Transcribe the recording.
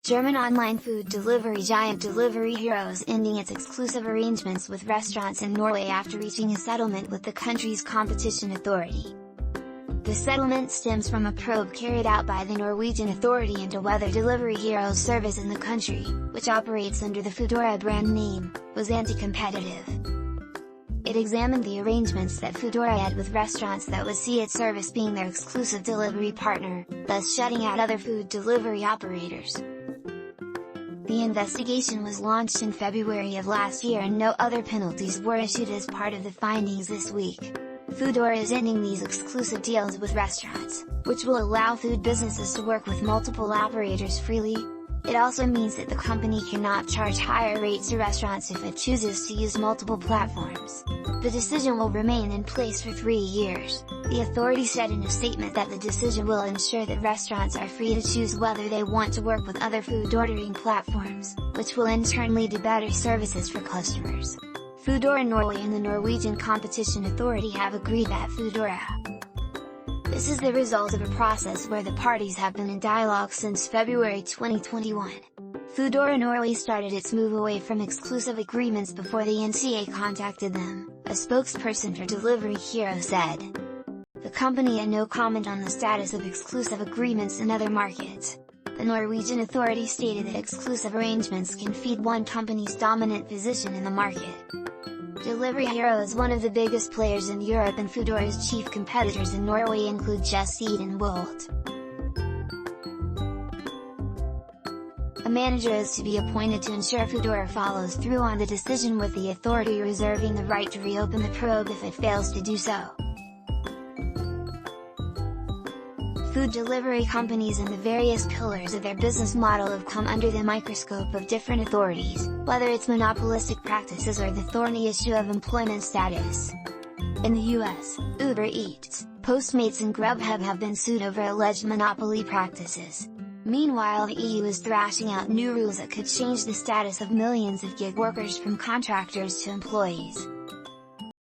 German online food delivery giant Delivery Hero is ending its exclusive arrangements with restaurants in Norway after reaching a settlement with the country's competition authority. The settlement stems from a probe carried out by the Norwegian authority into whether Delivery Hero's service in the country, which operates under the Foodora brand name, was anti-competitive. It examined the arrangements that Foodora had with restaurants that would see its service being their exclusive delivery partner, thus shutting out other food delivery operators. The investigation was launched in February of last year and no other penalties were issued as part of the findings this week. Foodora is ending these exclusive deals with restaurants, which will allow food businesses to work with multiple operators freely. It also means that the company cannot charge higher rates to restaurants if it chooses to use multiple platforms. The decision will remain in place for 3 years. The authority said in a statement that the decision will ensure that restaurants are free to choose whether they want to work with other food ordering platforms, which will in turn lead to better services for customers. Foodora Norway and the Norwegian Competition Authority have agreed that Foodora. This is the result of a process where the parties have been in dialogue since February 2021. Foodora Norway started its move away from exclusive agreements before the NCA contacted them, a spokesperson for Delivery Hero said. The company had no comment on the status of exclusive agreements in other markets. The Norwegian authority stated that exclusive arrangements can feed one company's dominant position in the market. Delivery Hero is one of the biggest players in Europe and Foodora's chief competitors in Norway include Just Eat and Wolt. A manager is to be appointed to ensure Foodora follows through on the decision, with the authority reserving the right to reopen the probe if it fails to do so. Food delivery companies and the various pillars of their business model have come under the microscope of different authorities, whether it's monopolistic practices or the thorny issue of employment status. In the US, Uber Eats, Postmates and Grubhub have been sued over alleged monopoly practices. Meanwhile, the EU is thrashing out new rules that could change the status of millions of gig workers from contractors to employees.